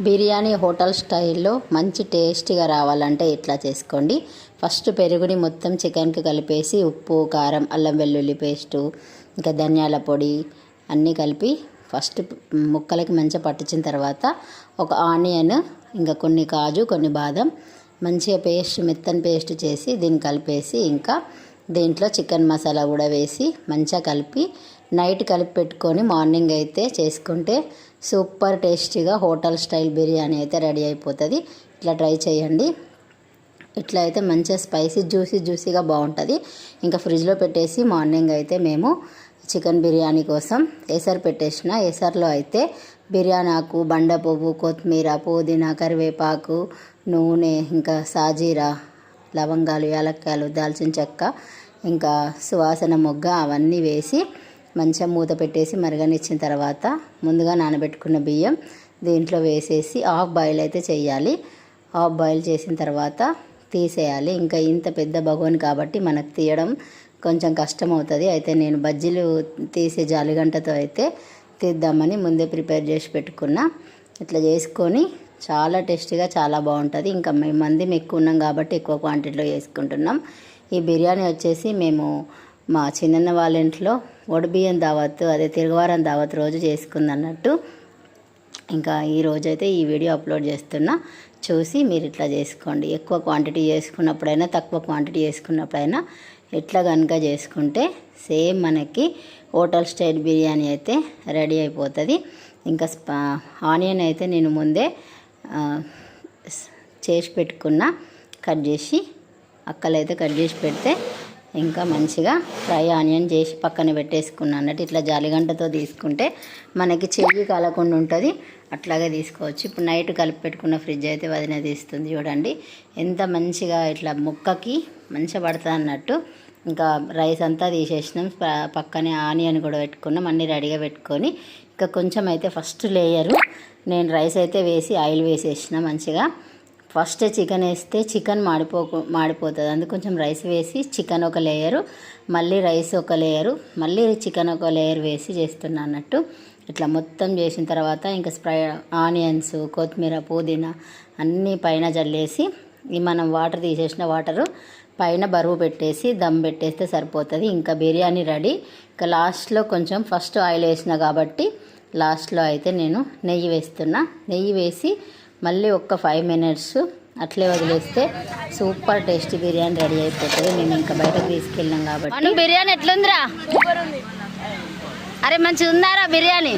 Biryani hotel స్టైల్లో మంచి టేస్టీగా రావాలంటే ఇట్లా చేసుకోండి. ఫస్ట్ పెరుగుని మొత్తం చికెన్కి కలిపేసి ఉప్పు, కారం, అల్లం వెల్లుల్లి పేస్టు, ఇంకా ధనియాల పొడి అన్నీ కలిపి ఫస్ట్ ముక్కలకి మంచిగా పట్టించిన తర్వాత ఒక ఆనియన్, ఇంకా కొన్ని కాజు, కొన్ని బాదం మంచిగా పేస్ట్, మెత్తని పేస్ట్ చేసి దీన్ని కలిపేసి ఇంకా దీంట్లో చికెన్ మసాలా కూడా వేసి మంచిగా కలిపి నైట్ కలిపి పెట్టుకొని మార్నింగ్ అయితే చేసుకుంటే సూపర్ టేస్టీగా హోటల్ స్టైల్ బిర్యానీ అయితే రెడీ అయిపోతుంది. ఇట్లా ట్రై చేయండి. ఇట్లా అయితే మంచిగా స్పైసీ జ్యూసీగా బాగుంటుంది. ఇంకా ఫ్రిడ్జ్లో పెట్టేసి మార్నింగ్ అయితే మేము చికెన్ బిర్యానీ కోసం ఎసరు పెట్టేసిన. ఎసరులో అయితే బిర్యానీ ఆకు, బండ పువ్వు, కొత్తిమీర, పుదీనా, కరివేపాకు, నూనె, ఇంకా సాజీరా, లవంగాలు, యాలక్కాయలు, దాల్చిన చెక్క, ఇంకా సువాసన మొగ్గ అవన్నీ వేసి మంచిగా మూత పెట్టేసి మరగనిచ్చిన తర్వాత ముందుగా నానబెట్టుకున్న బియ్యం దీంట్లో వేసేసి హాఫ్ బాయిల్ అయితే చేయాలి. హాఫ్ బాయిల్ చేసిన తర్వాత తీసేయాలి. ఇంకా ఇంత పెద్ద బగోని కాబట్టి మనకు తీయడం కొంచెం కష్టం అవుతుంది. అయితే నేను బజ్జీలు తీసే జాలిగంటతో అయితే తీద్దామని ముందే ప్రిపేర్ చేసి పెట్టుకున్నా. ఇట్లా చేసుకొని చాలా టేస్టీగా చాలా బాగుంటుంది. ఇంకా మేము మంది ఎక్కువ ఉన్నాం కాబట్టి ఎక్కువ క్వాంటిటీలో చేసుకుంటున్నాం. ఈ బిర్యానీ వచ్చేసి మేము మా చిన్నన్న వాళ్ళ ఇంట్లో వడబియ్యం దావత్, అదే తిరుగువారం దావత్ రోజు చేసుకుందన్నట్టు. ఇంకా ఈ రోజైతే ఈ వీడియో అప్లోడ్ చేస్తున్నా, చూసి మీరు ఇట్లా చేసుకోండి. ఎక్కువ క్వాంటిటీ చేసుకున్నప్పుడైనా తక్కువ క్వాంటిటీ చేసుకున్నప్పుడైనా ఇట్లా కనుక చేసుకుంటే సేమ్ మనకి హోటల్ స్టైల్ బిర్యానీ అయితే రెడీ అయిపోతుంది. ఇంకా ఆనియన్ అయితే నేను ముందే చేసి పెట్టుకున్న, కట్ చేసి అక్కలైతే కట్ చేసి పెడితే ఇంకా మంచిగా ఫ్రై ఆనియన్ చేసి పక్కన పెట్టేసుకున్నాను అన్నట్టు. ఇట్లా జాలిగంటతో తీసుకుంటే మనకి చెయ్యి కాలకుండా ఉంటుంది. అట్లాగే తీసుకోవచ్చు. ఇప్పుడు నైట్ కలిపి పెట్టుకున్న ఫ్రిడ్జ్ అయితే వదిన తీస్తుంది. చూడండి ఎంత మంచిగా ఇట్లా ముక్కకి మంచిగా పడుతుంది అన్నట్టు. ఇంకా రైస్ అంతా తీసేసినాం, పక్కనే ఆనియన్ కూడా పెట్టుకున్నాం, అన్నీ రెడీగా పెట్టుకొని ఇంకా కొంచెం అయితే ఫస్ట్ లేయరు నేను రైస్ అయితే వేసి ఆయిల్ వేసేసిన. మంచిగా ఫస్ట్ చికెన్ వేస్తే చికెన్ మాడిపోతుంది. అందుకు కొంచెం రైస్ వేసి చికెన్ ఒక లేయరు, మళ్ళీ రైస్ ఒక లేయరు, మళ్ళీ చికెన్ ఒక లేయర్ వేసి చేస్తున్నా అన్నట్టు. ఇట్లా మొత్తం చేసిన తర్వాత ఇంకా ఆనియన్స్, కొత్తిమీర, పుదీనా అన్నీ పైన జల్లేసి ఈ మనం వాటర్ తీసేసిన వాటరు పైన బరువు పెట్టేసి దమ్ పెట్టేస్తే సరిపోతుంది. ఇంకా బిర్యానీ రెడీ. ఇంకా లాస్ట్లో కొంచెం ఫస్ట్ ఆయిల్ వేసిన కాబట్టి లాస్ట్లో అయితే నేను నెయ్యి వేస్తున్నా. నెయ్యి వేసి మళ్ళీ ఒక 5 minutes అట్లే వదిలేస్తే సూపర్ టేస్టీ బిర్యానీ రెడీ అయిపోతుంది. మేము ఇంకా బయటకు తీసుకెళ్ళాం కాబట్టి. బిర్యానీ ఎట్లుందిరా? అరే మంచిగా ఉందారా బిర్యానీ?